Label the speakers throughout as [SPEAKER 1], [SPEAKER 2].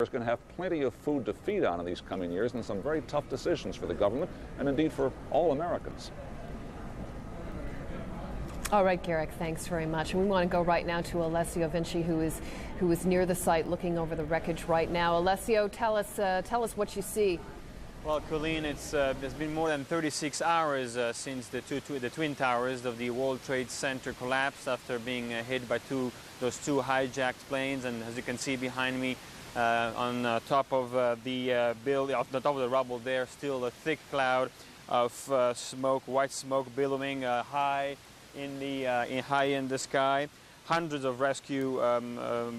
[SPEAKER 1] is going to have plenty of food to feed on in these coming years and some very tough decisions for the government and indeed for all Americans.
[SPEAKER 2] All right, Garrick, thanks very much. And we want to go right now to Alessio Vinci, who is near the site looking over the wreckage right now. Alessio, tell us what you see.
[SPEAKER 3] Well, Colleen, it's been more than 36 hours since the Twin Towers of the World Trade Center collapsed after being hit by those two hijacked planes. And as you can see behind me, on top of off the top of the rubble there, still a thick cloud of smoke, white smoke billowing high in the sky. Hundreds of rescue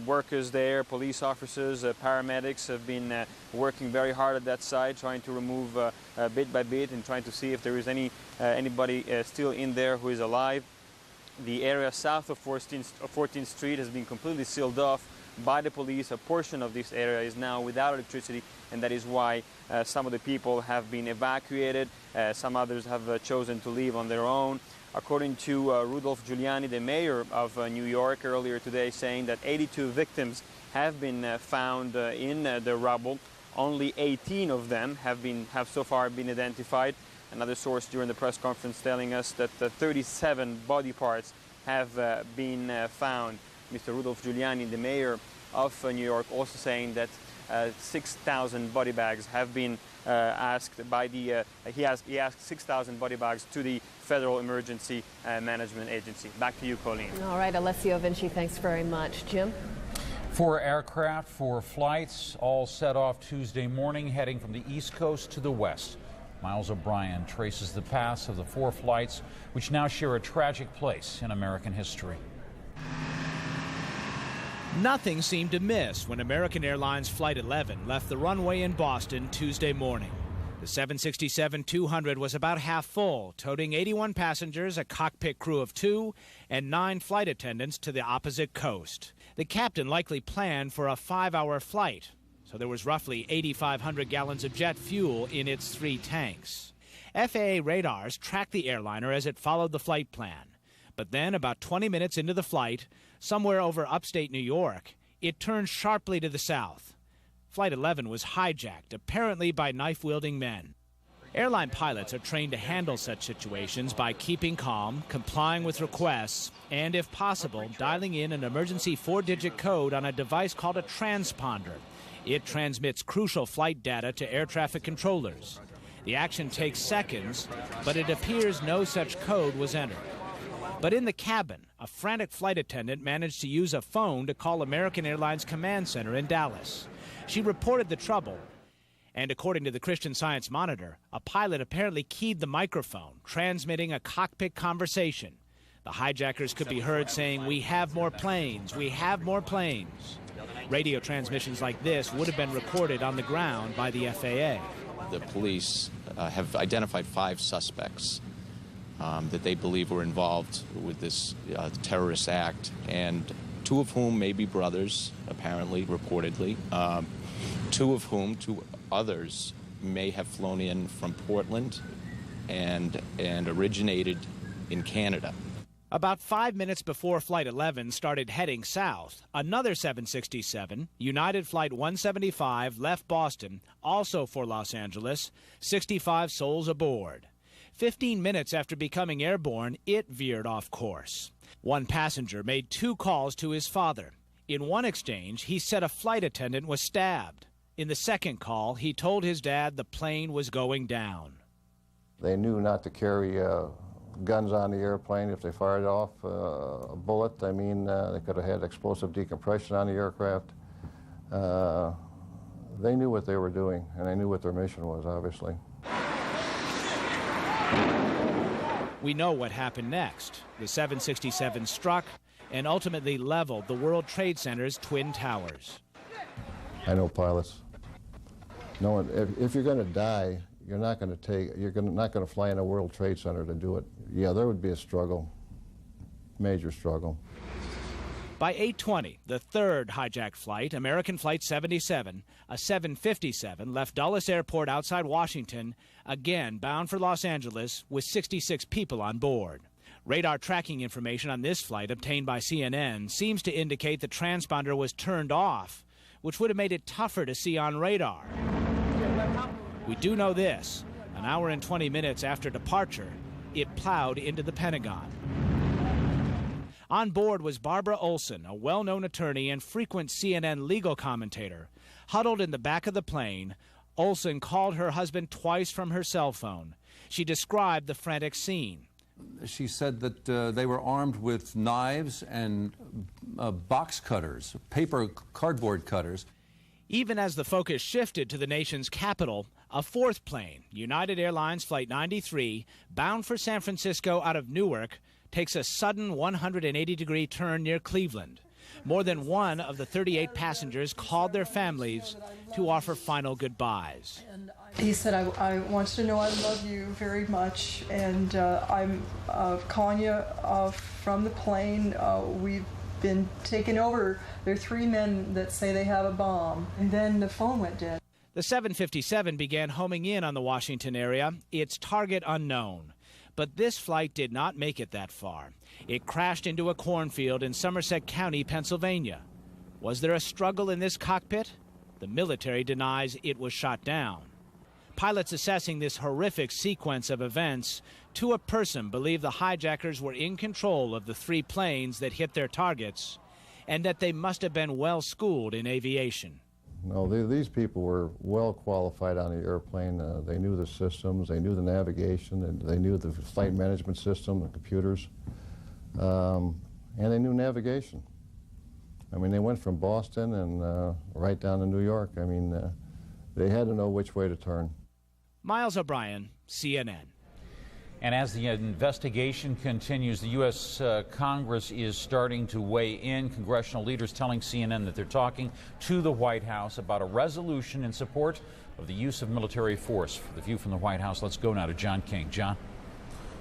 [SPEAKER 3] workers there, police officers, paramedics have been working very hard at that site, trying to remove bit by bit and trying to see if there is anybody still in there who is alive. The area south of 14th Street has been completely sealed off by the police. A portion of this area is now without electricity, and that is why some of the people have been evacuated. Some others have chosen to leave on their own. According to Rudolph Giuliani, the mayor of New York, earlier today, saying that 82 victims have been found in the rubble. Only 18 of them have so far been identified. Another source during the press conference telling us that 37 body parts have been found. Mr. Rudolph Giuliani, the mayor of New York, also saying that 6,000 body bags have been asked by the, he asked 6,000 body bags to the Federal Emergency Management Agency. Back to you, Colleen.
[SPEAKER 2] All right, Alessio Vinci, thanks very much. Jim?
[SPEAKER 4] 4 aircraft, 4 flights, all set off Tuesday morning, heading from the East Coast to the West. Miles O'Brien traces the paths of the 4 flights, which now share a tragic place in American history.
[SPEAKER 5] Nothing seemed amiss when American Airlines Flight 11 left the runway in Boston Tuesday morning. The 767-200 was about half full, toting 81 passengers, a cockpit crew of 2, and 9 flight attendants to the opposite coast. The captain likely planned for a 5-hour flight, so there was roughly 8,500 gallons of jet fuel in its 3 tanks. FAA radars tracked the airliner as it followed the flight plan. But then, about 20 minutes into the flight, somewhere over upstate New York, it turned sharply to the south. Flight 11 was hijacked, apparently by knife-wielding men. Airline pilots are trained to handle such situations by keeping calm, complying with requests, and, if possible, dialing in an emergency 4-digit code on a device called a transponder. It transmits crucial flight data to air traffic controllers. The action takes seconds, but it appears no such code was entered. But in the cabin, a frantic flight attendant managed to use a phone to call American Airlines Command Center in Dallas. She reported the trouble, and according to the Christian Science Monitor, a pilot apparently keyed the microphone, transmitting a cockpit conversation. The hijackers could be heard saying, "We have more planes, we have more planes." Radio transmissions like this would have been recorded on the ground by the FAA.
[SPEAKER 6] The police have identified 5 suspects that they believe were involved with this terrorist act, and 2 of whom may be brothers, apparently, reportedly. 2 others may have flown in from Portland and originated in Canada.
[SPEAKER 5] About 5 minutes before Flight 11 started heading south, another 767, United Flight 175, left Boston, also for Los Angeles, 65 souls aboard. 15 minutes after becoming airborne, it veered off course. One passenger made 2 calls to his father. In one exchange, he said a flight attendant was stabbed. In the second call, he told his dad the plane was going down.
[SPEAKER 7] They knew not to carry guns on the airplane. If they fired off a bullet, they could have had explosive decompression on the aircraft. They knew what they were doing, and they knew what their mission was, obviously.
[SPEAKER 5] We know what happened next. The 767 struck and ultimately leveled the World Trade Center's Twin Towers.
[SPEAKER 7] I know pilots. No, if you're going to die, you're not going to fly in a World Trade Center to do it. Yeah, there would be a struggle, major struggle.
[SPEAKER 5] By 8:20, the third hijacked flight, American Flight 77, a 757, left Dulles Airport outside Washington, again bound for Los Angeles with 66 people on board. Radar tracking information on this flight obtained by CNN seems to indicate the transponder was turned off, which would have made it tougher to see on radar. We do know this. An hour and 20 minutes after departure, it plowed into the Pentagon. On board was Barbara Olson, a well-known attorney and frequent CNN legal commentator. Huddled in the back of the plane, Olson called her husband twice from her cell phone. She described the frantic scene.
[SPEAKER 8] She said that they were armed with knives and box cutters, cardboard cutters.
[SPEAKER 5] Even as the focus shifted to the nation's capital, a fourth plane, United Airlines Flight 93, bound for San Francisco out of Newark, takes a sudden 180-degree turn near Cleveland. More than one of the 38 passengers called their families to offer final goodbyes.
[SPEAKER 9] He said, I want you to know I love you very much, and I'm calling you from the plane. We've been taken over. There are 3 men that say they have a bomb. And then the phone went dead.
[SPEAKER 5] The 757 began homing in on the Washington area, its target unknown. But this flight did not make it that far. It crashed into a cornfield in Somerset County, Pennsylvania. Was there a struggle in this cockpit? The military denies it was shot down. Pilots assessing this horrific sequence of events to a person believe the hijackers were in control of the 3 planes that hit their targets and that they must have been well schooled in aviation.
[SPEAKER 7] No, these people were well qualified on the airplane. They knew the systems, they knew the navigation, and they knew the flight management system, the computers, and they knew navigation. I mean, they went from Boston and right down to New York. I mean, they had to know which way to turn.
[SPEAKER 5] Miles O'Brien, CNN.
[SPEAKER 4] And as the investigation continues, the U.S. Congress is starting to weigh in. Congressional leaders telling CNN that they're talking to the White House about a resolution in support of the use of military force. For the View from the White House, let's go now to John King. John?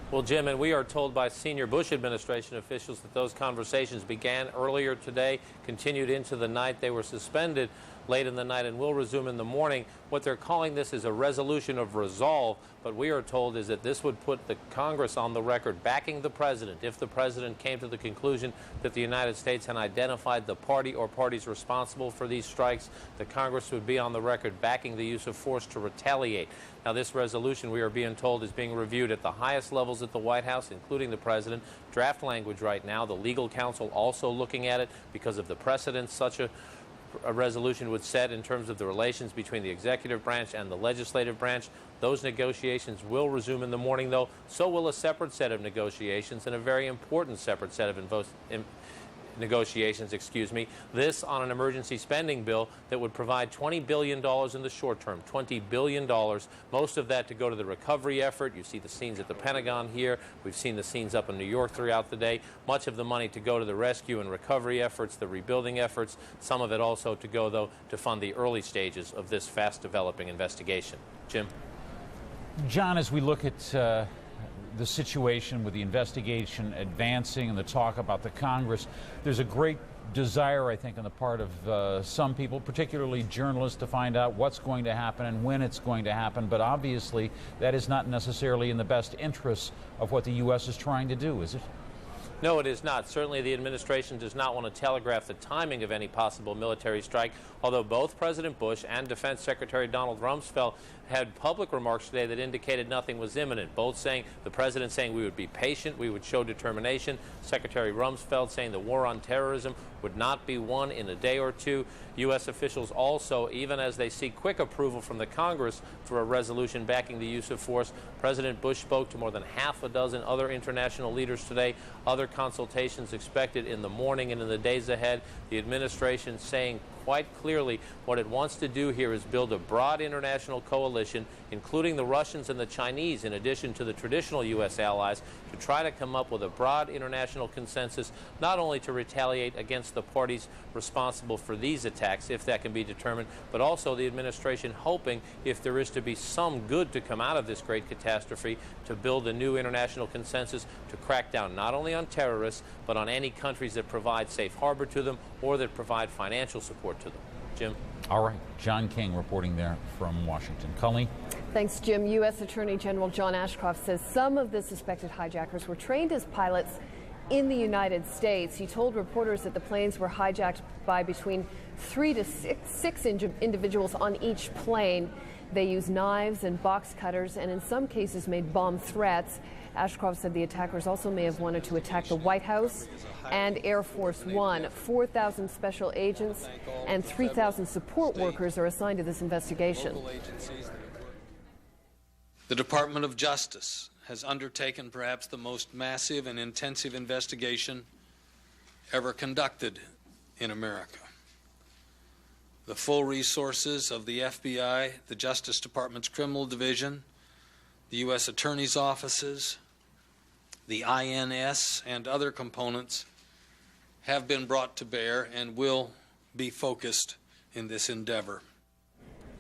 [SPEAKER 10] Well, Jim, and we are told by senior Bush administration officials that those conversations began earlier today, continued into the night. They were suspended late in the night and will resume in the morning. What they're calling this is a resolution of resolve, but we are told is that this would put the Congress on the record backing the president. If the president came to the conclusion that the United States had identified the party or parties responsible for these strikes, the Congress would be on the record backing the use of force to retaliate. Now, this resolution, we are being told, is being reviewed at the highest levels at the White House, including the president. Draft language right now. The legal counsel also looking at it because of the precedent such a resolution would set in terms of the relations between the executive branch and the legislative branch. Those negotiations will resume in the morning, though. So will a separate set of negotiations, and a very important separate set of negotiations, this on an emergency spending bill that would provide $20 billion in the short term, $20 billion, most of that to go to the recovery effort. You see the scenes at the Pentagon here. We've seen the scenes up in New York throughout the day. Much of the money to go to the rescue and recovery efforts, the rebuilding efforts, some of it also to go, though, to fund the early stages of this fast-developing investigation. Jim?
[SPEAKER 4] John, as we look at the situation with the investigation advancing and the talk about the Congress, there's a great desire, I think, on the part of some people, particularly journalists, to find out what's going to happen and when it's going to happen. But obviously, that is not necessarily in the best interests of what the U.S. is trying to do, is it?
[SPEAKER 10] No, it is not. Certainly the administration does not want to telegraph the timing of any possible military strike, although both President Bush and Defense Secretary Donald Rumsfeld had public remarks today that indicated nothing was imminent, both saying, the president saying we would be patient, we would show determination, Secretary Rumsfeld saying the war on terrorism would not be won in a day or two. U.S. officials also, even as they seek quick approval from the Congress for a resolution backing the use of force, President Bush spoke to more than half a dozen other international leaders today. Other consultations expected in the morning and in the days ahead. The administration saying quite clearly what it wants to do here is build a broad international coalition, including the Russians and the Chinese, in addition to the traditional U.S. allies, to try to come up with a broad international consensus, not only to retaliate against the parties responsible for these attacks, if that can be determined, but also the administration hoping, if there is to be some good to come out of this great catastrophe, to build a new international consensus to crack down not only on terrorists, but on any countries that provide safe harbor to them or that provide financial support to them. Jim?
[SPEAKER 4] All right. John King reporting there from Washington. Colleen?
[SPEAKER 2] Thanks, Jim. U.S. Attorney General John Ashcroft says some of the suspected hijackers were trained as pilots in the United States. He told reporters that the planes were hijacked by between 3 to 6 individuals on each plane. They used knives and box cutters and in some cases made bomb threats. Ashcroft said the attackers also may have wanted to attack the White House and Air Force One. 4,000 special agents and 3,000 support workers are assigned to this investigation.
[SPEAKER 11] The Department of Justice has undertaken perhaps the most massive and intensive investigation ever conducted in America. The full resources of the FBI, the Justice Department's Criminal Division, the U.S. Attorney's offices, the INS, and other components have been brought to bear and will be focused in this endeavor.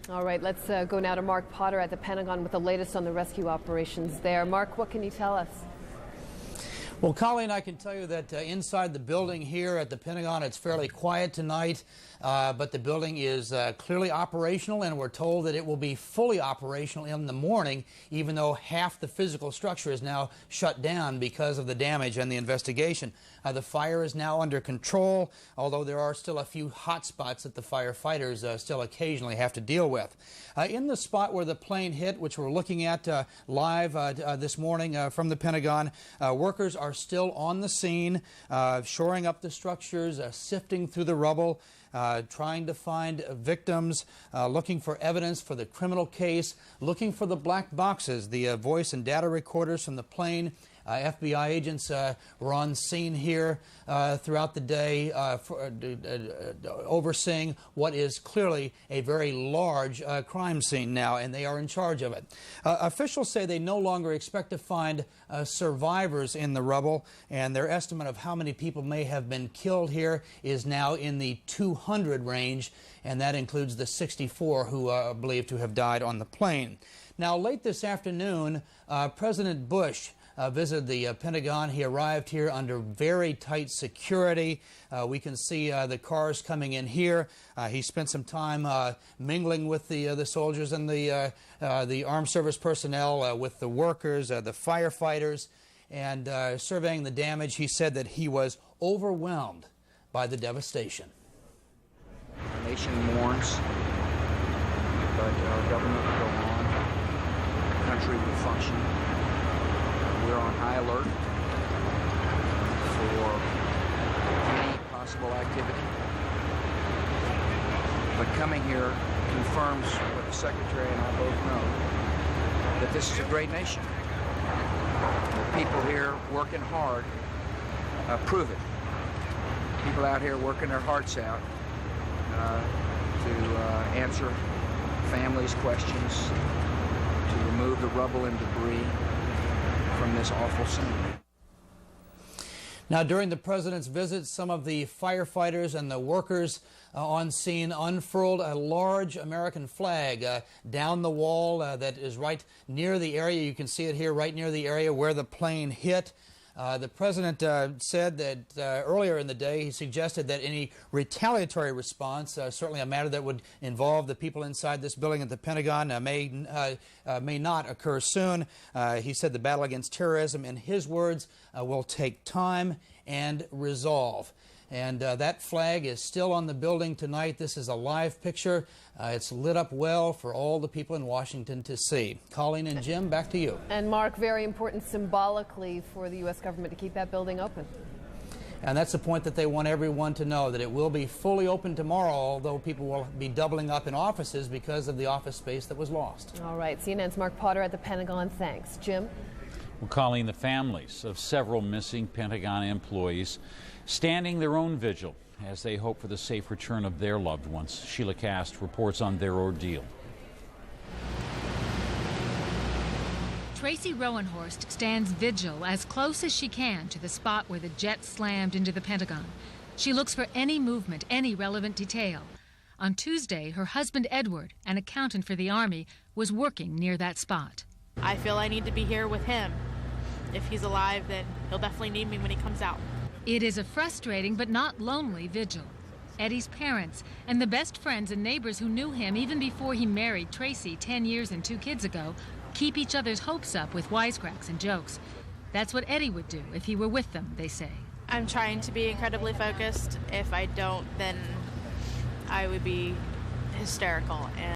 [SPEAKER 2] All right, let's go now to Mark Potter at the Pentagon with the latest on the rescue operations there. Mark, what can you tell us?
[SPEAKER 12] Well, Colleen, I can tell you that inside the building here at the Pentagon, it's fairly quiet tonight, but the building is clearly operational, and we're told that it will be fully operational in the morning, even though half the physical structure is now shut down because of the damage and the investigation. The fire is now under control, although there are still a few hot spots that the firefighters still occasionally have to deal with. In the spot where the plane hit, which we're looking at live this morning from the Pentagon, workers are still on the scene, shoring up the structures, sifting through the rubble, trying to find victims, looking for evidence for the criminal case, looking for the black boxes, the voice and data recorders from the plane. FBI agents were on scene here throughout the day, overseeing what is clearly a very large crime scene now, and they are in charge of it. Officials say they no longer expect to find survivors in the rubble, and their estimate of how many people may have been killed here is now in the 200 range, and that includes the 64 who are believed to have died on the plane. Now, late this afternoon, President Bush visited the Pentagon. He arrived here under very tight security. We can see the cars coming in here. He spent some time mingling with the soldiers and the armed service personnel, with the workers, the firefighters, and surveying the damage. He said that he was overwhelmed by the devastation.
[SPEAKER 13] Our nation mourns, but our government will go on. Our country will function. We're on high alert for any possible activity. But coming here confirms what the Secretary and I both know, that this is a great nation. The people here working hard prove it. People out here working their hearts out to answer families' questions, to remove the rubble and debris from this awful scene.
[SPEAKER 12] Now, during the President's visit, some of the firefighters and the workers on scene unfurled a large American flag down the wall that is right near the area. You can see it here right near the area where the plane hit. The President said that earlier in the day he suggested that any retaliatory response, certainly a matter that would involve the people inside this building at the Pentagon, may not occur soon. He said the battle against terrorism, in his words, will take time and resolve. And that flag is still on the building tonight. This is a live picture. It's lit up well for all the people in Washington to see. Colleen and Jim, back to you.
[SPEAKER 2] And Mark, very important symbolically for the U.S. government to keep that building open.
[SPEAKER 12] And that's the point that they want everyone to know, that it will be fully open tomorrow, although people will be doubling up in offices because of the office space that was lost.
[SPEAKER 2] All right, CNN's Mark Potter at the Pentagon. Thanks. Jim?
[SPEAKER 4] Well, Colleen, the families of several missing Pentagon employees standing their own vigil as they hope for the safe return of their loved ones. Sheila Cast reports on their ordeal.
[SPEAKER 14] Tracy Rowenhorst stands vigil as close as she can to the spot where the jet slammed into the Pentagon. She looks for any movement, any relevant detail. On Tuesday, her husband Edward, an accountant for the Army, was working near that spot.
[SPEAKER 15] I feel I need to be here with him. If he's alive, then he'll definitely need me when he comes out.
[SPEAKER 14] It is a frustrating but not lonely vigil. Eddie's parents and the best friends and neighbors who knew him even before he married Tracy 10 years and 2 kids ago keep each other's hopes up with wisecracks and jokes. That's what Eddie would do if he were with them, they say.
[SPEAKER 15] I'm trying to be incredibly focused. If I don't, then I would be hysterical. And